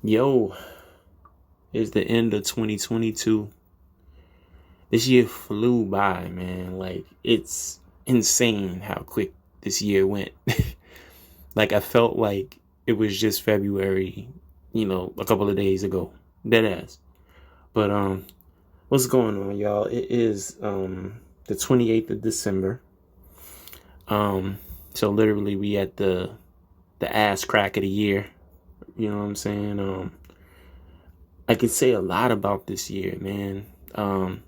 Yo, it's the end of 2022. This year flew by, man. Like, it's insane how quick this year went. Like, I felt like it was just February, a couple of days ago. Dead ass. But, what's going on, y'all? It is, the 28th of December. So literally we at the ass crack of the year. You know what I'm saying? I could say a lot about this year, man. A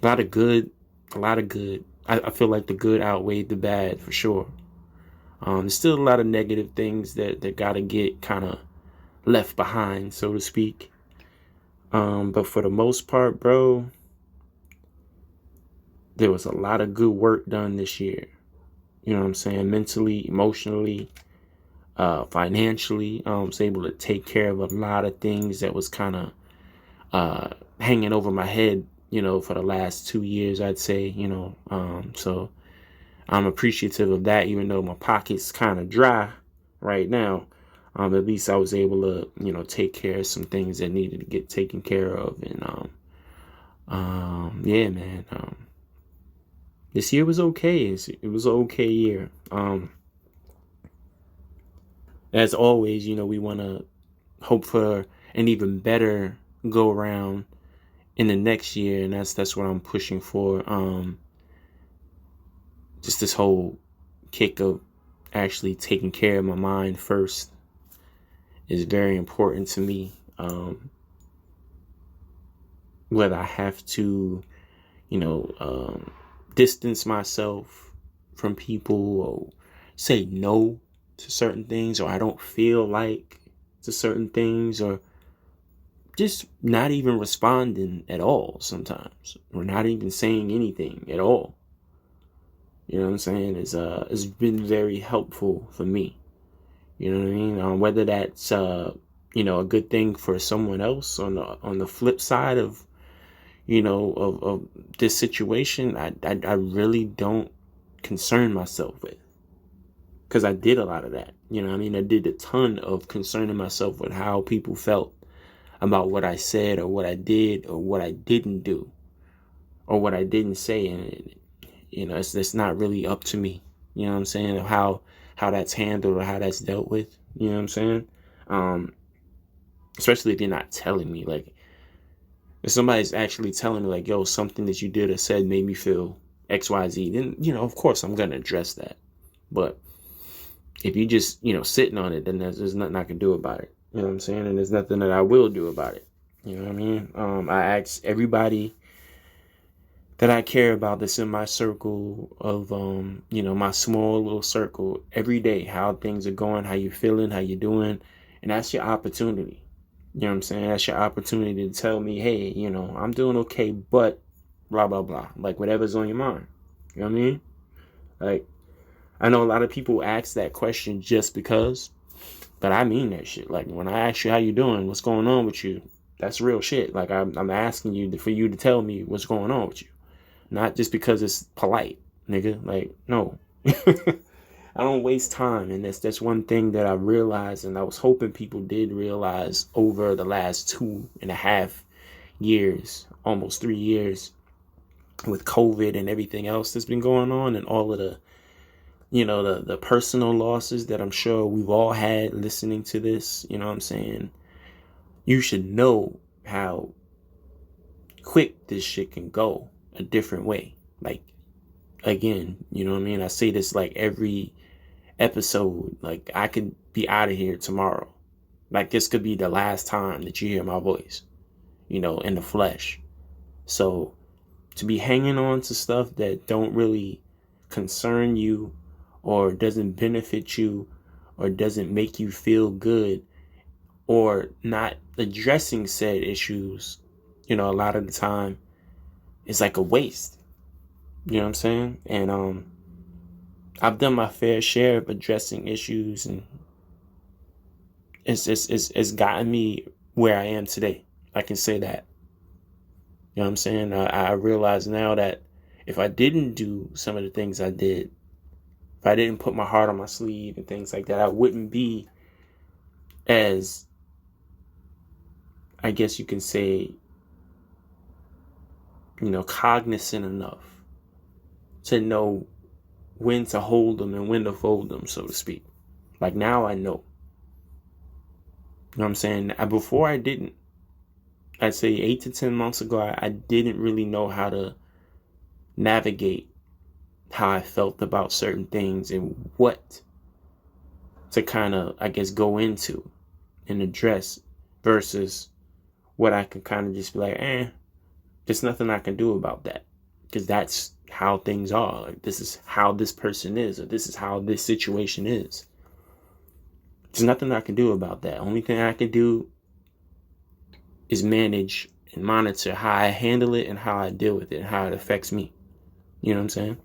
lot of good, a lot of good. I feel like the good outweighed the bad for sure. There's still a lot of negative things that gotta get kind of left behind, so to speak. But for the most part, bro, there was a lot of good work done this year. You know what I'm saying? Mentally, emotionally, financially. I was able to take care of a lot of things that was kind of hanging over my head, for the last 2 years, I'd say, so I'm appreciative of that, even though my pocket's kind of dry right now. At least I was able to, take care of some things that needed to get taken care of. And, yeah, man, this year was okay. It was an okay year. As always, we want to hope for an even better go around in the next year, and that's what I'm pushing for. Just this whole kick of actually taking care of my mind first is very important to me. Whether I have to, distance myself from people or say no to certain things, or I don't feel like to certain things, or just not even responding at all sometimes, or not even saying anything at all. You know what I'm saying? It's been very helpful for me. You know what I mean? Whether that's a good thing for someone else on the flip side of of this situation, I really don't concern myself with, because I did a lot of that. You know what I mean? I did a ton of concerning myself with how people felt about what I said or what I did or what I didn't do or what I didn't say. And, it's not really up to me. You know what I'm saying? How that's handled or how that's dealt with. You know what I'm saying? Especially if you're not telling me. Like, if somebody's actually telling me, like, yo, something that you did or said made me feel XYZ, then, of course I'm going to address that. But if you just, sitting on it, then there's nothing I can do about it. You know what I'm saying? And there's nothing that I will do about it. You know what I mean? I ask everybody that I care about that's in my circle of, my small little circle every day, how things are going, how you feeling, how you doing. And that's your opportunity. You know what I'm saying? That's your opportunity to tell me, hey, I'm doing okay, but blah, blah, blah. Like, whatever's on your mind. You know what I mean? Like, I know a lot of people ask that question just because, but I mean that shit. Like, when I ask you how you doing, what's going on with you, that's real shit. Like, I'm asking you for you to tell me what's going on with you. Not just because it's polite, nigga. Like, no. I don't waste time. And that's one thing that I realized, and I was hoping people did realize over the last 2.5 years, almost 3 years, with COVID and everything else that's been going on, and all of the the personal losses that I'm sure we've all had listening to this. You know what I'm saying? You should know how quick this shit can go a different way. Like, again, you know what I mean? I say this like every episode. Like, I could be out of here tomorrow. Like, this could be the last time that you hear my voice, in the flesh. So to be hanging on to stuff that don't really concern you, or doesn't benefit you, or doesn't make you feel good, or not addressing said issues, a lot of the time, it's like a waste. You know what I'm saying? And I've done my fair share of addressing issues, and it's gotten me where I am today. I can say that. You know what I'm saying? I realize now that if I didn't do some of the things I did, if I didn't put my heart on my sleeve and things like that, I wouldn't be as I guess you can say, cognizant enough to know when to hold them and when to fold them, so to speak. Like now I know. You know what I'm saying? Before I didn't. I'd say 8 to 10 months ago, I didn't really know how to navigate how I felt about certain things and what to kind of, I guess, go into and address versus what I can kind of just be like, there's nothing I can do about that. Because that's how things are. Like, this is how this person is, or this is how this situation is. There's nothing I can do about that. Only thing I can do is manage and monitor how I handle it and how I deal with it and how it affects me. You know what I'm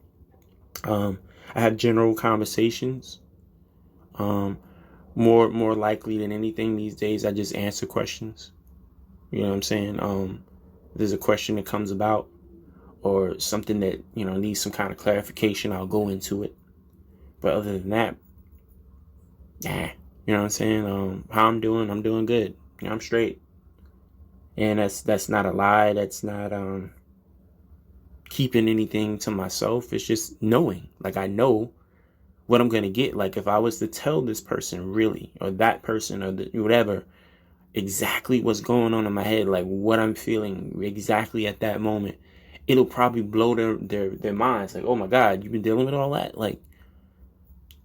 saying? I have general conversations. More likely than anything these days, I just answer questions. You know what I'm saying? If there's a question that comes about or something that, needs some kind of clarification, I'll go into it. But other than that, you know what I'm saying? How I'm doing good. I'm straight. And that's not a lie. That's not keeping anything to myself. It's just knowing. Like, I know what I'm going to get. Like, if I was to tell this person really, or that person, or whatever, exactly what's going on in my head, like what I'm feeling exactly at that moment, it'll probably blow their minds. Like, oh my God, you've been dealing with all that? Like,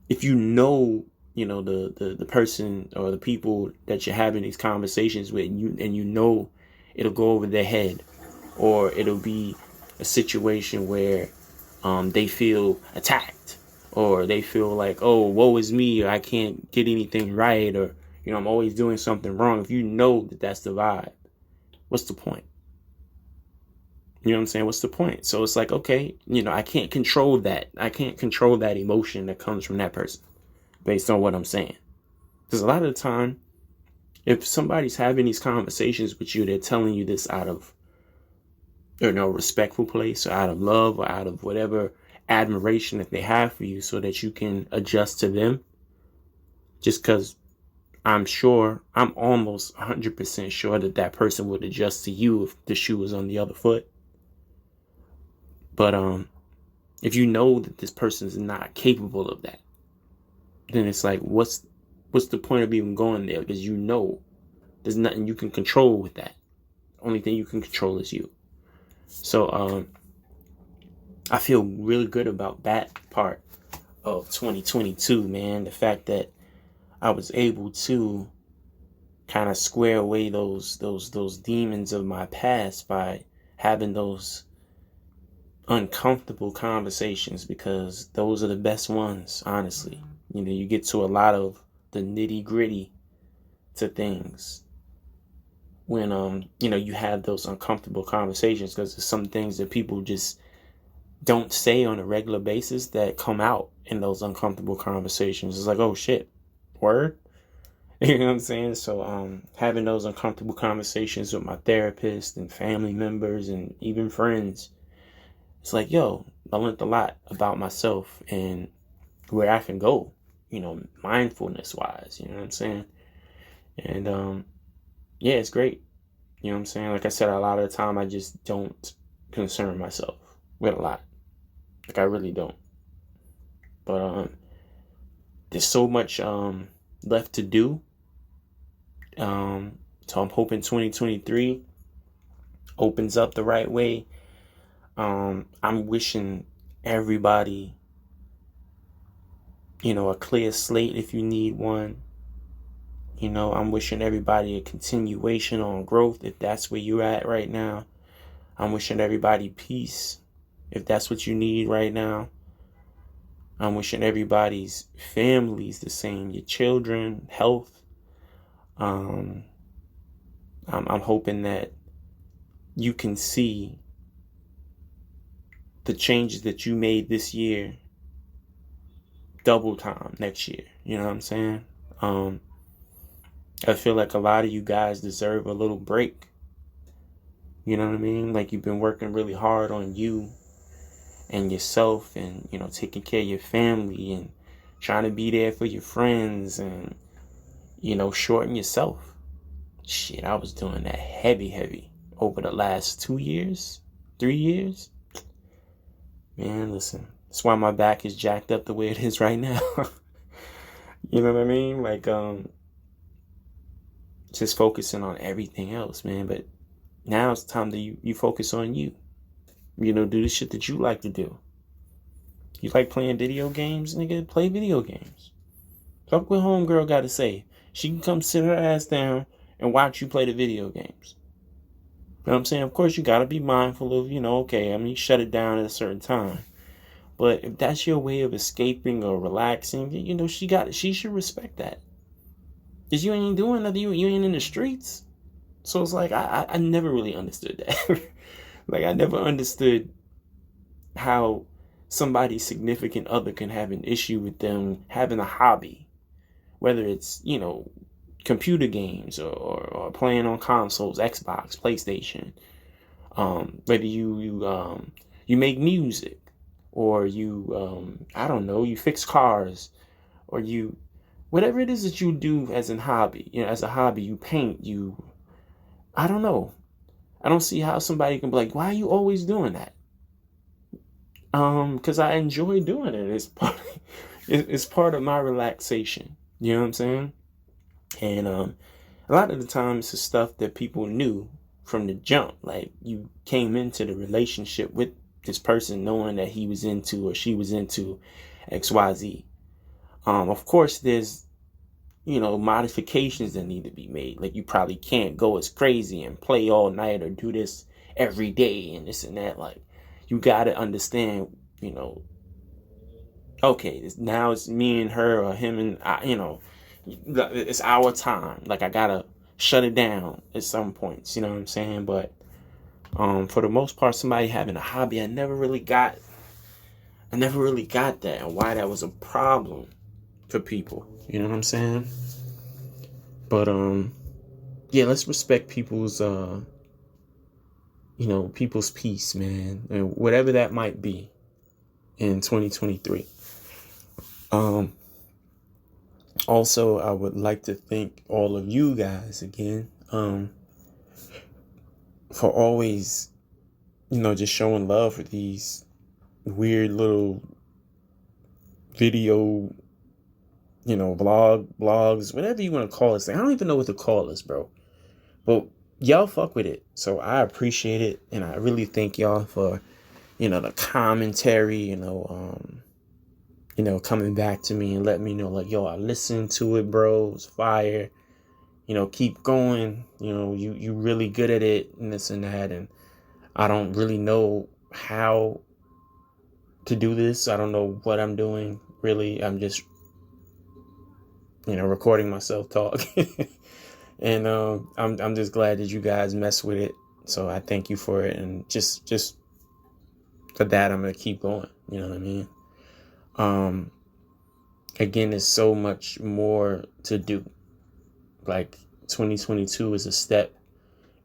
if the person or the people that you're having these conversations with, and it'll go over their head, or it'll be a situation where they feel attacked, or they feel like, oh, woe is me, or I can't get anything right, or I'm always doing something wrong. If you know that that's the vibe, what's the point? You know what I'm saying? What's the point? So it's like, okay, I can't control that. I can't control that emotion that comes from that person based on what I'm saying. Because a lot of the time, if somebody's having these conversations with you, they're telling you this out of, respectful place, or out of love, or out of whatever admiration that they have for you, so that you can adjust to them. Just because I'm almost 100% sure that person would adjust to you if the shoe was on the other foot. But if you know that this person is not capable of that, then it's like, what's the point of even going there? Because there's nothing you can control with that. The only thing you can control is you. So I feel really good about that part of 2022, man. The fact that I was able to kind of square away those demons of my past by having those uncomfortable conversations, because those are the best ones, honestly. You get to a lot of the nitty gritty to things when you have those uncomfortable conversations, because there's some things that people just don't say on a regular basis that come out in those uncomfortable conversations. It's like, oh shit, word. You know what I'm saying? So having those uncomfortable conversations with my therapist and family members and even friends, it's like, yo, I learned a lot about myself and where I can go, mindfulness wise, you know what I'm saying? And yeah, it's great. You know what I'm saying? Like I said, a lot of the time I just don't concern myself with a lot. Like, I really don't. But there's so much left to do. So I'm hoping 2023 opens up the right way. I'm wishing everybody, a clear slate if you need one. I'm wishing everybody a continuation on growth if that's where you're at right now. I'm wishing everybody peace if that's what you need right now. I'm wishing everybody's families the same, your children, health. I'm hoping that you can see the changes that you made this year double time next year. You know what I'm saying? I feel like a lot of you guys deserve a little break. You know what I mean? Like, you've been working really hard on you and yourself, and, taking care of your family and trying to be there for your friends and, shorten yourself. Shit, I was doing that heavy over the last 2 years, 3 years. Man, listen, that's why my back is jacked up the way it is right now. You know what I mean? Like, just focusing on everything else, man. But now it's time that you focus on you. You know, do the shit that you like to do. You like playing video games, nigga? Play video games. Fuck what homegirl got to say. She can come sit her ass down and watch you play the video games. You know what I'm saying? Of course, you got to be mindful of, okay, I mean, shut it down at a certain time. But if that's your way of escaping or relaxing, she should respect that. Because you ain't doing nothing. You ain't in the streets. So it's like, I never really understood that. Like, I never understood how somebody's significant other can have an issue with them having a hobby. Whether it's, computer games or playing on consoles, Xbox, PlayStation. Whether you make music, or I don't know, you fix cars, or whatever it is that you do as a hobby. As a hobby, you paint, I don't know. I don't see how somebody can be like, why are you always doing that? Because I enjoy doing it. It's part of my relaxation. You know what I'm saying? And a lot of the times it's stuff that people knew from the jump. Like, you came into the relationship with this person knowing that he was into or she was into XYZ. Of course, there's, modifications that need to be made. Like, you probably can't go as crazy and play all night or do this every day and this and that. Like, you got to understand, okay, now it's me and her or him and I, it's our time. Like, I got to shut it down at some points, you know what I'm saying? But for the most part, somebody having a hobby, I never really got that, and why that was a problem for people. You know what I'm saying? But yeah, let's respect people's people's peace, man, and whatever that might be in 2023. Also, I would like to thank all of you guys again, for always, just showing love for these weird little video, blogs, whatever you want to call this thing. I don't even know what to call this, bro. But y'all fuck with it. So I appreciate it. And I really thank y'all for, the commentary, coming back to me and letting me know, like, yo, I listened to it, bro. It's fire. Keep going. You really good at it and this and that. And I don't really know how to do this. I don't know what I'm doing, really. I'm just, recording myself talk. And I'm just glad that you guys mess with it. So I thank you for it. And just for that, I'm going to keep going. You know what I mean? Again, there's so much more to do. Like, 2022 is a step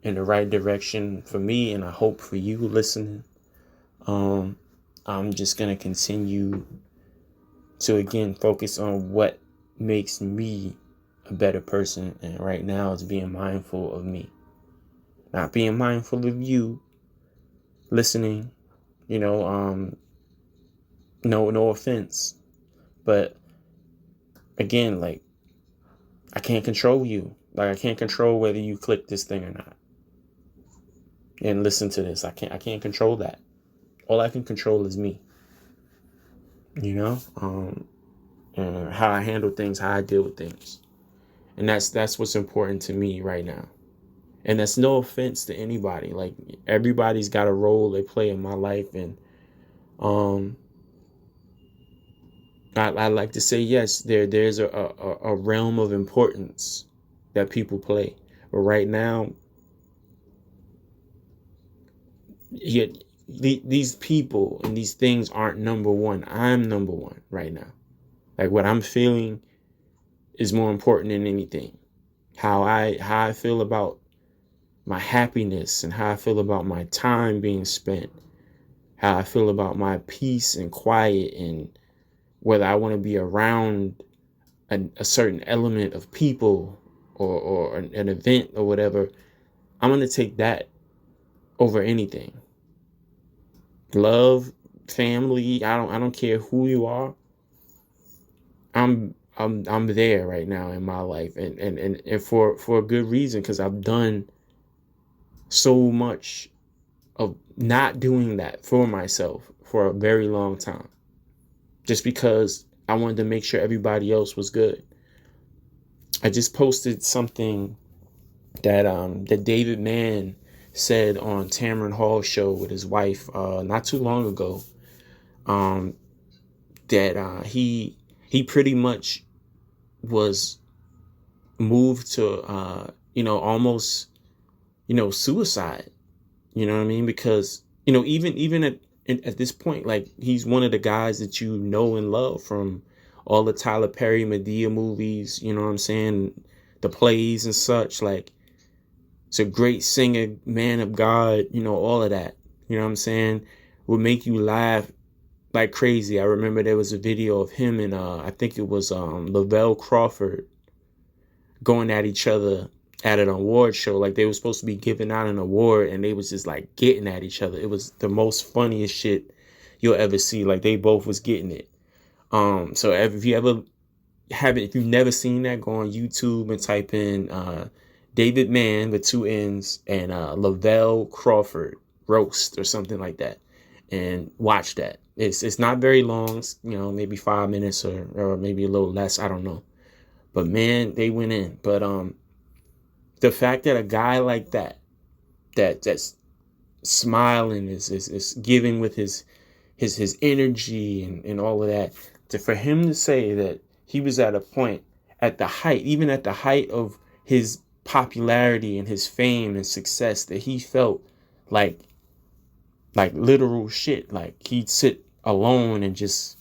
in the right direction for me, and I hope for you listening. I'm just going to continue to, again, focus on what makes me a better person. And right now it's being mindful of me, not being mindful of you listening, no offense. But again, like, I can't control you. Like, I can't control whether you click this thing or not and listen to this. I can't control that. All I can control is me. And how I handle things, how I deal with things. And that's what's important to me right now. And that's no offense to anybody. Like, everybody's got a role they play in my life. And I like to say, yes, there's a realm of importance that people play. But right now, these people and these things aren't number one. I'm number one right now. Like, what I'm feeling is more important than anything. How I feel about my happiness and how I feel about my time being spent. How I feel about my peace and quiet, and whether I want to be around a certain element of people or an event or whatever, I'm going to take that over anything. Love, family, I don't care who you are. I'm there right now in my life, and for a good reason, because I've done so much of not doing that for myself for a very long time, just because I wanted to make sure everybody else was good. I just posted something that David Mann said on Tamron Hall's show with his wife not too long ago. That he pretty much was moved to almost suicide. You know what I mean? Because even at this point, like, he's one of the guys that you know and love from all the Tyler Perry Medea movies, you know what I'm saying, the plays and such. Like, it's a great singer, man of God, all of that. You know what I'm saying? Would make you laugh like crazy. I remember there was a video of him and I think it was Lavelle Crawford going at each other at an award show. Like, they were supposed to be giving out an award and they was just like getting at each other. It was the most funniest shit you'll ever see. Like, they both was getting it. So if you've never seen that, go on YouTube and type in David Mann with 2 N's and Lavelle Crawford roast or something like that, and watch that. It's not very long, maybe 5 minutes or maybe a little less. I don't know. But man, they went in. But the fact that a guy like that's smiling, is giving with his energy and all of that, for him to say that he was at a point at the height of his popularity and his fame and success, that he felt like literal shit. Like, he'd sit alone and just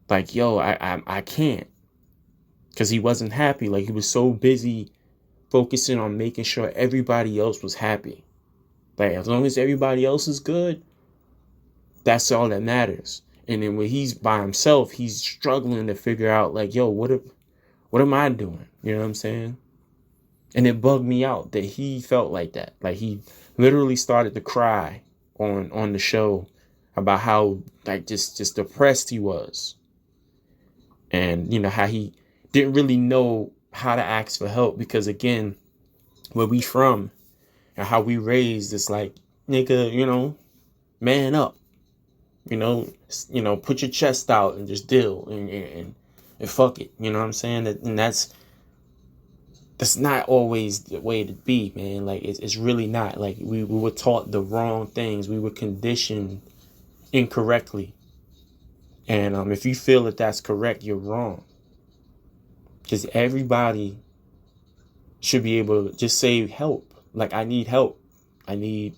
like, yo, I can't, because he wasn't happy. Like, he was so busy focusing on making sure everybody else was happy. Like, as long as everybody else is good, that's all that matters. And then when he's by himself, he's struggling to figure out, like, yo, what am I doing? You know what I'm saying? And it bugged me out that he felt like that. Like, he literally started to cry on the show about how, like, just depressed he was. And, how he didn't really know how to ask for help, because, again, where we from and how we raised, it's like, nigga, man up. Put your chest out and just deal and fuck it. You know what I'm saying? And that's not always the way to be, man. Like, it's really not. Like, we were taught the wrong things. We were conditioned incorrectly. And if you feel that that's correct, you're wrong. Because everybody should be able to just say help. Like, I need help. I need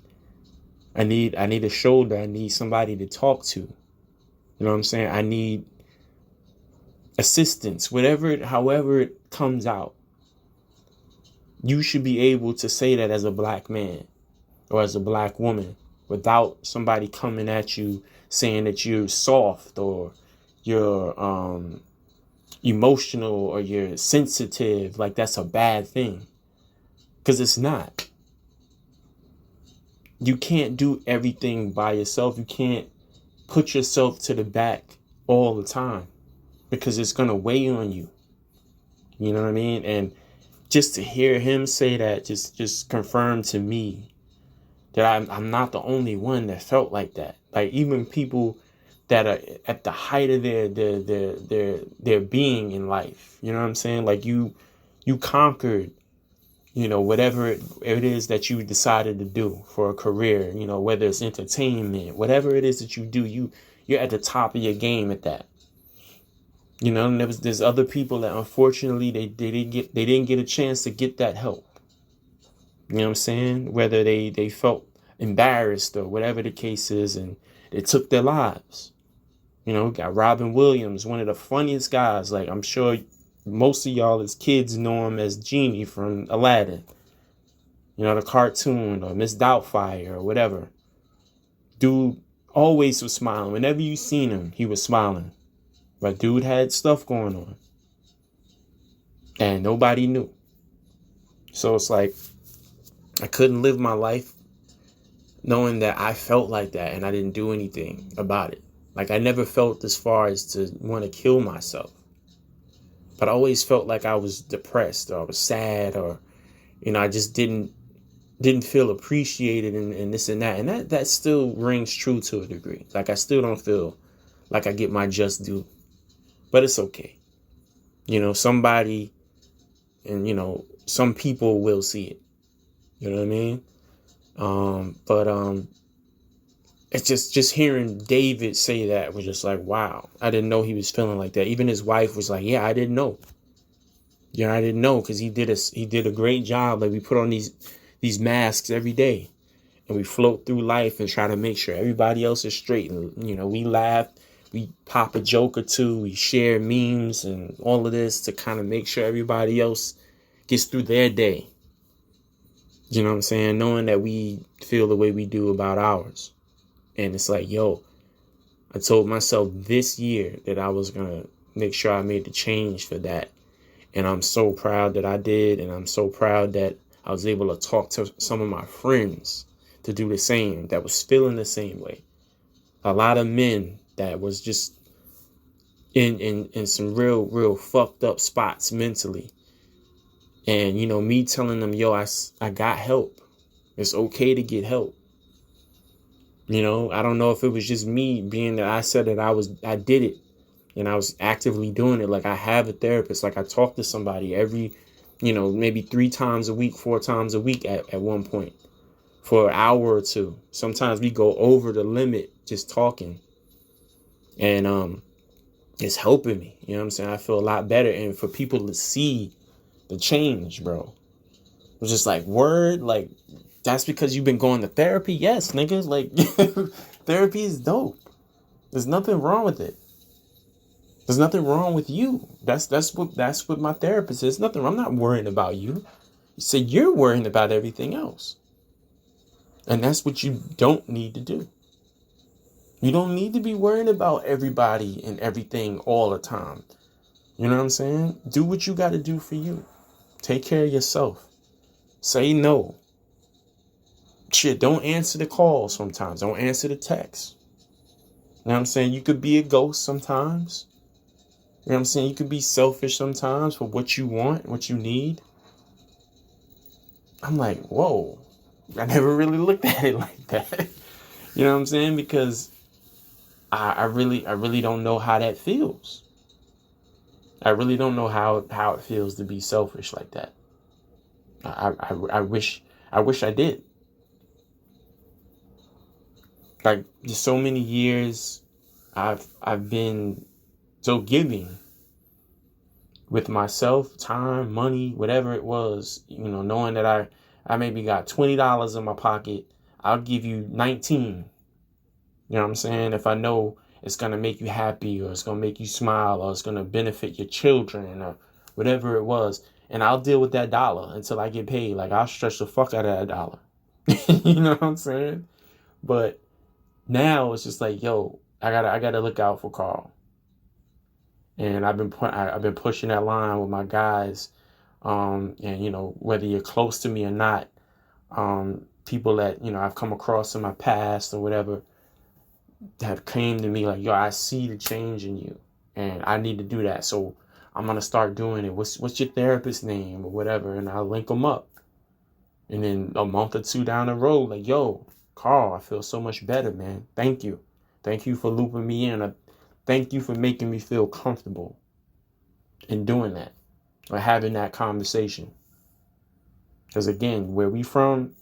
a shoulder. I need somebody to talk to. You know what I'm saying? I need assistance, however it comes out. You should be able to say that as a black man or as a black woman without somebody coming at you saying that you're soft or you're emotional or you're sensitive. Like, that's a bad thing. Because it's not. You can't do everything by yourself. You can't put yourself to the back all the time, because it's going to weigh on you. You know what I mean? And just to hear him say that just confirmed to me that I'm not the only one that felt like that. Like, even people that are at the height of their being in life. You know what I'm saying? Like, you conquered, whatever it is that you decided to do for a career, whether it's entertainment, whatever it is that you do, you're at the top of your game at that. And there's other people that unfortunately they didn't get a chance to get that help. You know what I'm saying? Whether they felt embarrassed or whatever the case is, and they took their lives. Got Robin Williams, one of the funniest guys. Like, I'm sure most of y'all as kids know him as Genie from Aladdin. The cartoon, or Miss Doubtfire or whatever. Dude always was smiling. Whenever you seen him, he was smiling. But dude had stuff going on. And nobody knew. So it's like I couldn't live my life knowing that I felt like that and I didn't do anything about it. Like I never felt as far as to want to kill myself. But I always felt like I was depressed or I was sad or, I just didn't feel appreciated and this and that. And that still rings true to a degree. Like I still don't feel like I get my just due. But it's okay. Somebody and some people will see it. You know what I mean? But it's just hearing David say that was just like, wow, I didn't know he was feeling like that. Even his wife was like, yeah, I didn't know. I didn't know because he did a great job. Like we put on these masks every day and we float through life and try to make sure everybody else is straight. And, we laugh, we pop a joke or two, we share memes and all of this to kind of make sure everybody else gets through their day. You know what I'm saying? Knowing that we feel the way we do about ours. And it's like, yo, I told myself this year that I was going to make sure I made the change for that. And I'm so proud that I did. And I'm so proud that I was able to talk to some of my friends to do the same, that was feeling the same way. A lot of men that was just in some real fucked up spots mentally. And, me telling them, yo, I got help. It's okay to get help. I don't know if it was just me being that I said that I did it and I was actively doing it. Like I have a therapist, like I talk to somebody every, maybe 3 times a week, 4 times a week at one point for an hour or two. Sometimes we go over the limit just talking and, it's helping me. You know what I'm saying? I feel a lot better. And for people to see the change, bro, it's just like word, like, that's because you've been going to therapy? Yes, niggas. Like, therapy is dope. There's nothing wrong with it. There's nothing wrong with you. That's what my therapist is. Nothing. I'm not worrying about you. You say you're worrying about everything else. And that's what you don't need to do. You don't need to be worrying about everybody and everything all the time. You know what I'm saying? Do what you got to do for you. Take care of yourself. Say no. Shit, don't answer the calls sometimes. Don't answer the texts. You know what I'm saying? You could be a ghost sometimes. You know what I'm saying? You could be selfish sometimes for what you want, what you need. I'm like, whoa. I never really looked at it like that. You know what I'm saying? Because I really don't know how that feels. I really don't know how it feels to be selfish like that. I wish I did. Like just so many years I've been so giving with myself, time, money, whatever it was, knowing that I maybe got $20 in my pocket, I'll give you 19. You know what I'm saying? If I know it's going to make you happy or it's going to make you smile or it's going to benefit your children or whatever it was. And I'll deal with that dollar until I get paid. Like I'll stretch the fuck out of that dollar. You know what I'm saying? But now it's just like, yo, I gotta look out for Carl. And I've been pushing that line with my guys. And whether you're close to me or not, people that, I've come across in my past or whatever have came to me like, yo, I see the change in you and I need to do that. So I'm going to start doing it. What's your therapist's name or whatever? And I'll link them up. And then a month or 2 down the road, like, yo, Carl, I feel so much better, man. Thank you. Thank you for looping me in. Thank you for making me feel comfortable in doing that or having that conversation. Because again, where we from,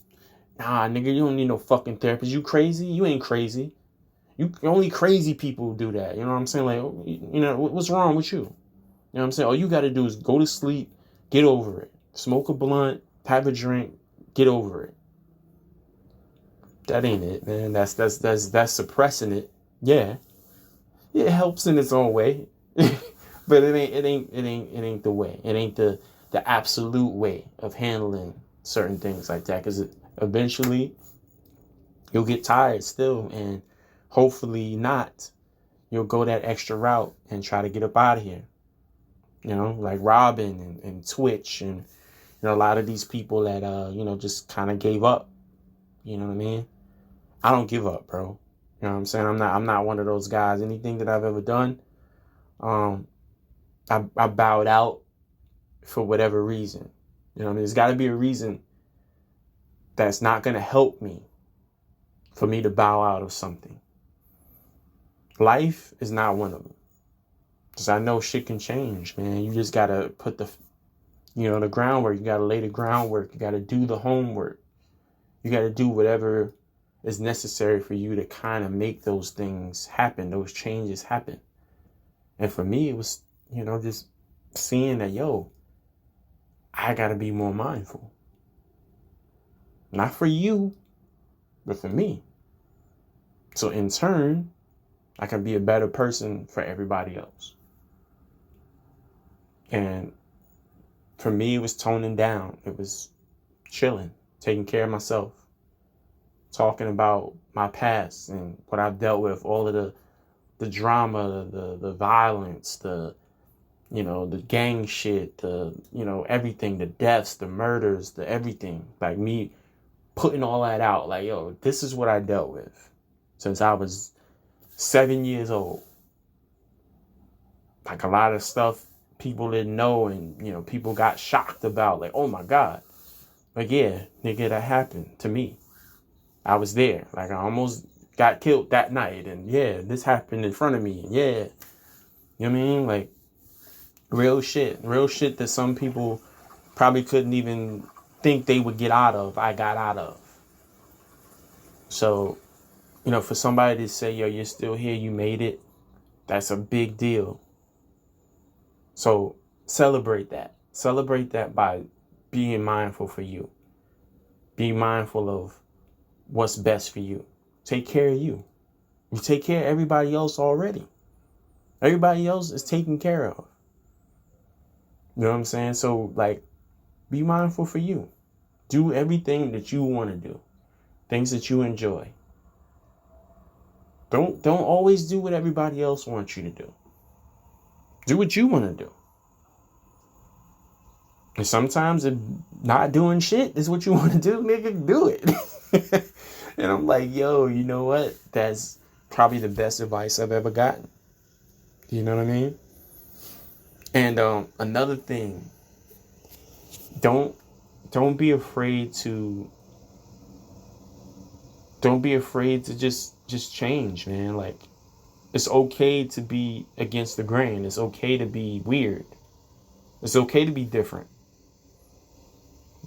nah, nigga, you don't need no fucking therapist. You crazy? You ain't crazy. Only crazy people do that. You know what I'm saying? Like, what's wrong with you? You know what I'm saying? All you got to do is go to sleep, get over it. Smoke a blunt, have a drink, get over it. That ain't it, man. That's suppressing it. Yeah. It helps in its own way. But it ain't the way. It ain't the absolute way of handling certain things like that. Because eventually you'll get tired still, and hopefully not. You'll go that extra route and try to get up out of here. Like Robin and Twitch and You know, a lot of these people that, just kind of gave up. You know what I mean? I don't give up, bro. You know what I'm saying? I'm not one of those guys. Anything that I've ever done, I bowed out for whatever reason. You know what I mean? There's got to be a reason that's not going to help me for me to bow out of something. Life is not one of them. Because I know shit can change, man. You just got to put the groundwork. You got to lay the groundwork. You got to do the homework. You got to do whatever is necessary for you to kind of make those things happen, those changes happen. And for me, it was, just seeing that, I got to be more mindful. Not for you, but for me. So in turn, I can be a better person for everybody else. And for me, it was toning down. It was chilling, taking care of myself, talking about my past and what I've dealt with, all of the drama, the violence, the gang shit, everything, the deaths, the murders, the everything. Like me putting all that out, like, this is what I dealt with since I was 7 years old. Like a lot of stuff people didn't know and, people got shocked about, like, oh my God. But yeah, nigga, that happened to me. I was there. Like I almost got killed that night. And yeah, this happened in front of me. And yeah, you know what I mean? Like real shit that some people probably couldn't even think they would get out of. I got out of. So, for somebody to say, you're still here, you made it. That's a big deal. So celebrate that. Celebrate that by being mindful for you. Be mindful of what's best for you. Take care of you. You take care of everybody else already. Everybody else is taken care of. You know what I'm saying? So, like, be mindful for you. Do everything that you want to do. Things that you enjoy. Don't always do what everybody else wants you to do. Do what you want to do. And sometimes if not doing shit is what you want to do, nigga, do it. And I'm like, you know what? That's probably the best advice I've ever gotten. You know what I mean? And another thing, don't be afraid to just change, man. Like, it's okay to be against the grain. It's okay to be weird. It's okay to be different.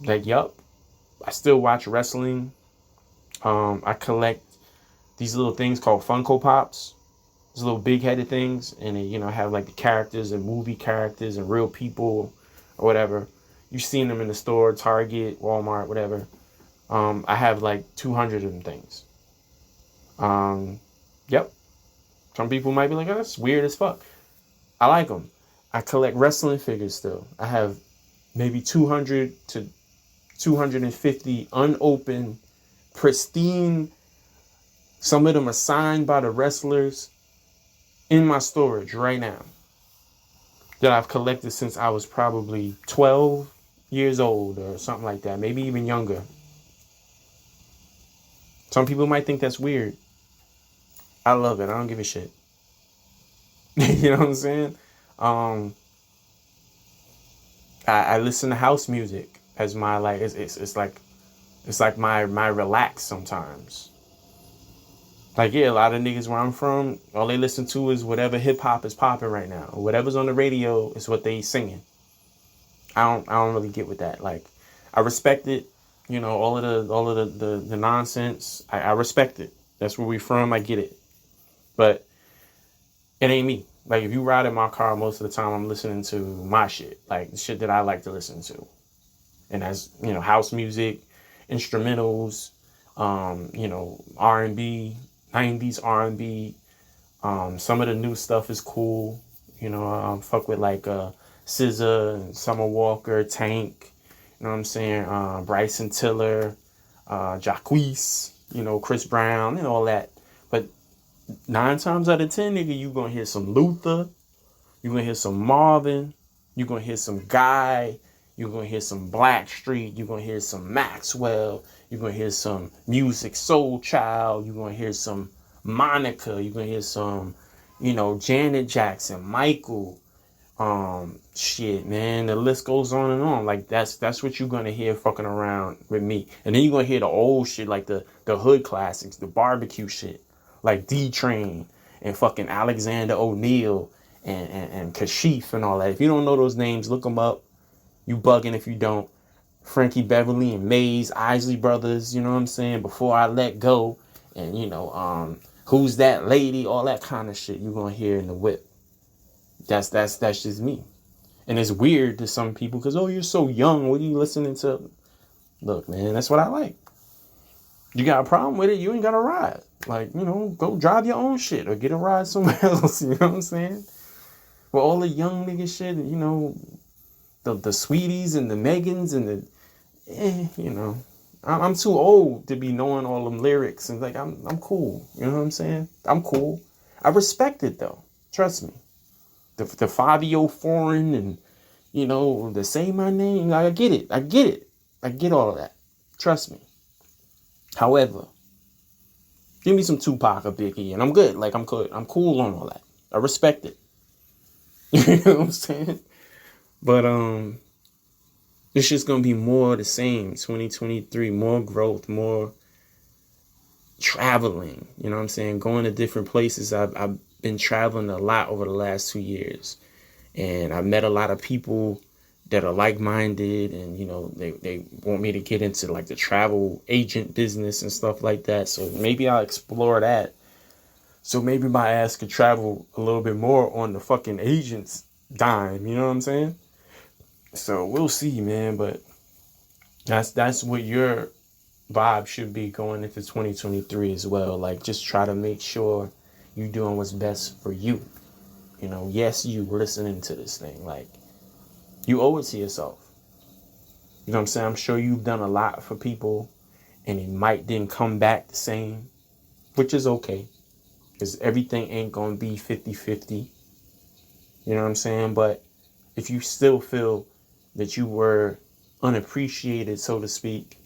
Like, I still watch wrestling. I collect these little things called Funko Pops. These little big-headed things. And they, have like the characters and movie characters and real people or whatever. You've seen them in the store, Target, Walmart, whatever. I have like 200 of them things. Yep. Some people might be like, oh, that's weird as fuck. I like them. I collect wrestling figures still. I have maybe 200 to 250 unopened, pristine. Some of them are signed by the wrestlers in my storage right now that I've collected since I was probably 12 years old or something like that. Maybe even younger. Some people might think that's weird. I love it. I don't give a shit. You know what I'm saying? I listen to house music as my, like, it's like my relax sometimes. Like, yeah, a lot of niggas where I'm from, all they listen to is whatever hip hop is popping right now. Whatever's on the radio is what they singing. I don't really get with that. Like, I respect it. All of the nonsense. I respect it. That's where we from. I get it. But it ain't me. Like, if you ride in my car, most of the time I'm listening to my shit. Like, the shit that I like to listen to. And that's, house music, instrumentals, R&B, 90s R&B. Some of the new stuff is cool. Fuck with like SZA and Summer Walker, Tank. You know what I'm saying? Bryson Tiller, Jacquees, Chris Brown and all that. But 9 times out of 10, nigga, you gonna hear some Luther. You gonna hear some Marvin. You gonna hear some Guy. You're going to hear some Blackstreet. You're going to hear some Maxwell. You're going to hear some Music Soul Child. You're going to hear some Monica. You're going to hear some, Janet Jackson, Michael. Shit, man. The list goes on and on. Like, that's what you're going to hear fucking around with me. And then you're going to hear the old shit, like the hood classics, the barbecue shit. Like D-Train and fucking Alexander O'Neal and Kashif and all that. If you don't know those names, look them up. You bugging if you don't. Frankie Beverly and Maze, Isley Brothers, you know what I'm saying? Before I Let Go. And, Who's That Lady? All that kind of shit you're going to hear in the whip. That's just me. And it's weird to some people because, oh, you're so young. What are you listening to? Look, man, that's what I like. You got a problem with it, you ain't got a ride. Like, go drive your own shit or get a ride somewhere else. You know what I'm saying? Well, all the young nigga shit, the Sweeties and the Megans and I'm too old to be knowing all them lyrics. And like, I'm cool. You know what I'm saying? I'm cool. I respect it though. Trust me. The Fabio Foreign and, the Say My Name. I get it. I get all of that. Trust me. However, give me some Tupac or Biggie and I'm good. Like, I'm good. I'm cool on all that. I respect it. You know what I'm saying? But, it's just going to be more of the same. 2023, more growth, more traveling. You know what I'm saying? Going to different places. I've been traveling a lot over the last 2 years. And I've met a lot of people that are like-minded and, they want me to get into like the travel agent business and stuff like that. So maybe I'll explore that. So maybe my ass could travel a little bit more on the fucking agent's dime. You know what I'm saying? So we'll see, man. But that's what your vibe should be going into 2023 as well. Like, just try to make sure you're doing what's best for you. Yes, you listening to this thing. Like, you owe it to yourself. You know what I'm saying? I'm sure you've done a lot for people and it might then come back the same, which is okay. Because everything ain't going to be 50-50. You know what I'm saying? But if you still feel that you were unappreciated, so to speak,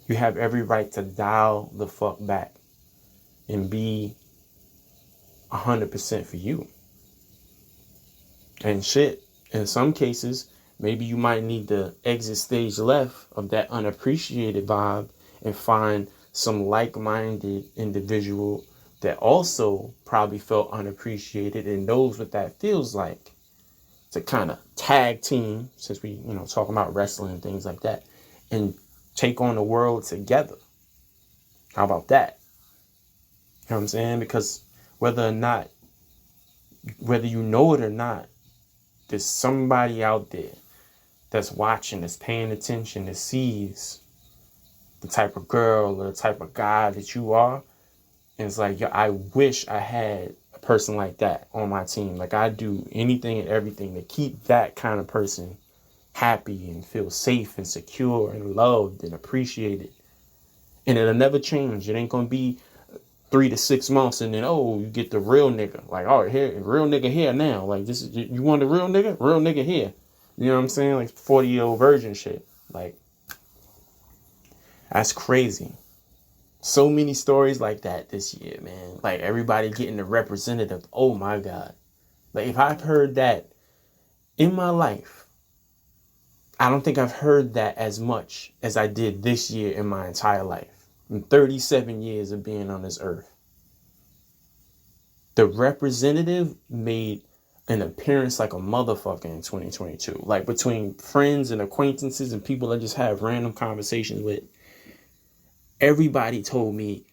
you have every right to dial the fuck back and be 100% for you. And shit, in some cases, maybe you might need to exit stage left of that unappreciated vibe and find some like-minded individual that also probably felt unappreciated and knows what that feels like, to kind of tag team, since we, talking about wrestling and things like that, and take on the world together. How about that? You know what I'm saying? Because whether you know it or not, there's somebody out there that's watching, that's paying attention, that sees the type of girl or the type of guy that you are. And it's like, I wish I had a person like that on my team. Like, I do anything and everything to keep that kind of person happy and feel safe and secure and loved and appreciated. And it'll never change. It ain't going to be 3 to 6 months and then, you get the real nigga. Like, here, real nigga here now. Like, this is, you want the real nigga? Real nigga here. You know what I'm saying? Like 40-year-old virgin shit. Like, that's crazy. So many stories like that this year, man. Like, everybody getting the representative. Oh my God. Like, if I've heard that in my life, I don't think I've heard that as much as I did this year in my entire life. In 37 years of being on this earth. The representative made an appearance like a motherfucker in 2022. Like, between friends and acquaintances and people I just have random conversations with, everybody told me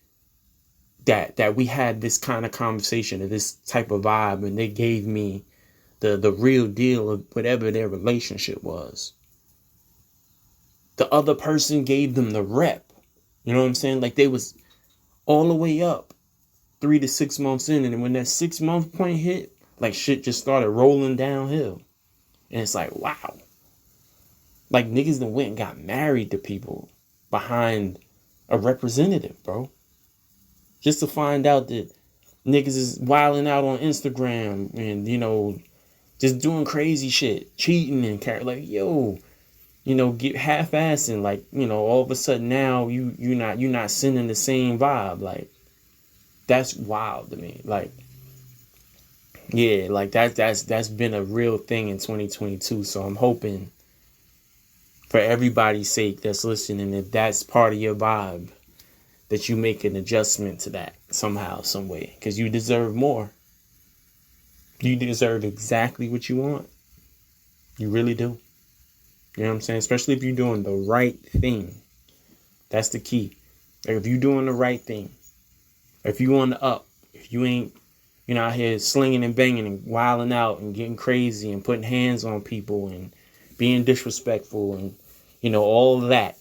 that we had this kind of conversation and this type of vibe, and they gave me the real deal of whatever their relationship was. The other person gave them the rep. You know what I'm saying? Like, they was all the way up 3 to 6 months in, and when that 6-month point hit, like, shit just started rolling downhill. And it's like, wow. Like, niggas that went and got married to people behind a representative, bro. Just to find out that niggas is wilding out on Instagram and, just doing crazy shit, cheating and like, yo, get half-assing, like, all of a sudden now you're not sending the same vibe. Like, that's wild to me. Like, yeah, like that's been a real thing in 2022. So I'm hoping, for everybody's sake that's listening, if that's part of your vibe, that you make an adjustment to that somehow, some way, because you deserve more. You deserve exactly what you want. You really do. You know what I'm saying? Especially if you're doing the right thing. That's the key. Like, if you're doing the right thing, if you on the up, if you ain't, out here slinging and banging and wilding out and getting crazy and putting hands on people and being disrespectful and, all of that,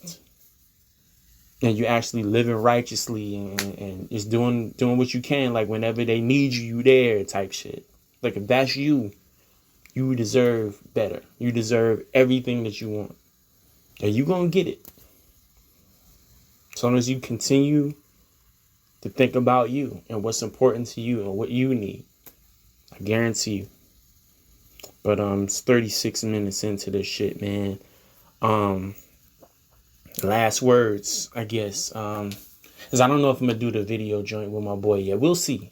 and you actually living righteously and just doing what you can, like whenever they need you, you there type shit. Like, if that's you, you deserve better. You deserve everything that you want. And you gonna get it. As long as you continue to think about you and what's important to you and what you need. I guarantee you. But it's 36 minutes into this shit, man. Last words, I guess. Because I don't know if I'm gonna do the video joint with my boy yet. We'll see.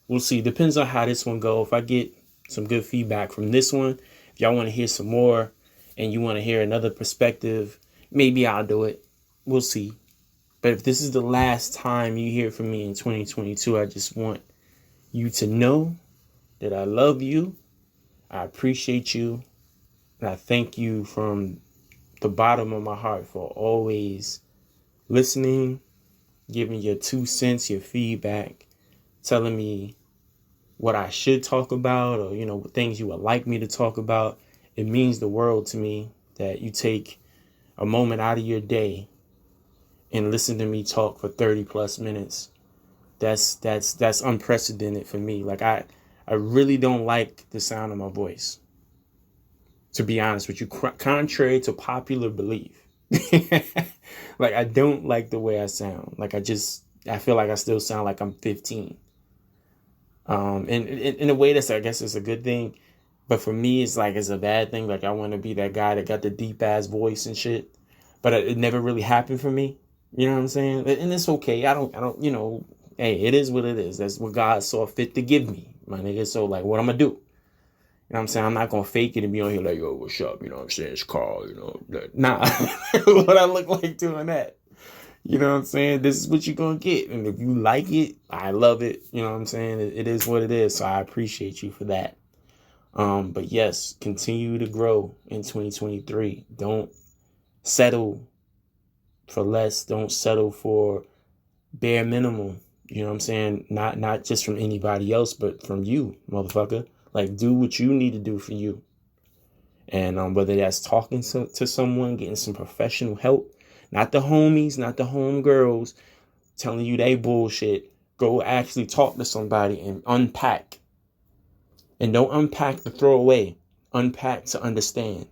Depends on how this one go. If I get some good feedback from this one, if y'all want to hear some more and you want to hear another perspective, maybe I'll do it. We'll see. But if this is the last time you hear from me in 2022, I just want you to know that I love you. I appreciate you. And I thank you from the bottom of my heart for always listening, giving your 2 cents, your feedback, telling me what I should talk about, or, things you would like me to talk about. It means the world to me that you take a moment out of your day and listen to me talk for 30 plus minutes. That's unprecedented for me. Like, I really don't like the sound of my voice, to be honest with you, contrary to popular belief. Like, I don't like the way I sound. Like, I feel like I still sound like I'm 15. And in a way, I guess it's a good thing. But for me, it's a bad thing. Like, I want to be that guy that got the deep ass voice and shit. But it never really happened for me. You know what I'm saying? And it's okay. I don't, hey, it is what it is. That's what God saw fit to give me, my nigga. So, like, what I'm going to do? You know what I'm saying? I'm not going to fake it and be on here like, yo, what's up? You know what I'm saying? It's Carl, Nah. What I look like doing that? You know what I'm saying? This is what you're going to get. And if you like it, I love it. You know what I'm saying? It is what it is. So I appreciate you for that. But yes, continue to grow in 2023. Don't settle for less. Don't settle for bare minimum. You know what I'm saying? Not just from anybody else, but from you, motherfucker. Like, do what you need to do for you. And whether that's talking to someone, getting some professional help, not the homies, not the homegirls telling you they bullshit. Go actually talk to somebody and unpack. And don't unpack to throw away. Unpack to understand.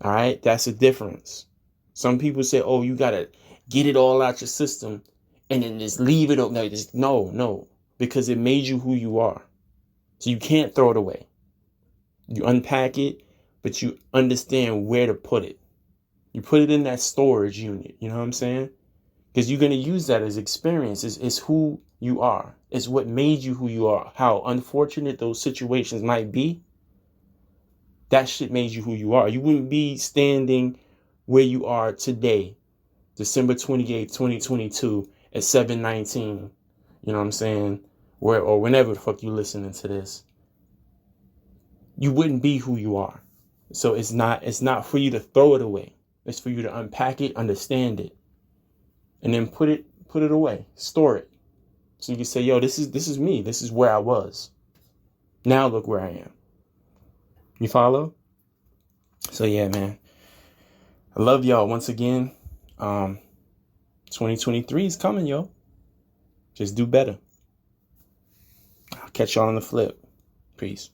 All right? That's the difference. Some people say, oh, you got to get it all out your system and then just leave it. No. Because it made you who you are. So you can't throw it away. You unpack it, but you understand where to put it. You put it in that storage unit. You know what I'm saying? Because you're going to use that as experience. It's who you are. It's what made you who you are. How unfortunate those situations might be, that shit made you who you are. You wouldn't be standing where you are today, December 28th, 2022 at 7:19. You know what I'm saying? Or whenever the fuck you listening to this. You wouldn't be who you are. So it's not for you to throw it away. It's for you to unpack it, understand it, and then put it away, store it. So you can say, yo, this is me. This is where I was. Now look where I am. You follow? So yeah, man. I love y'all once again. 2023 is coming, yo. Just do better. I'll catch y'all on the flip. Peace.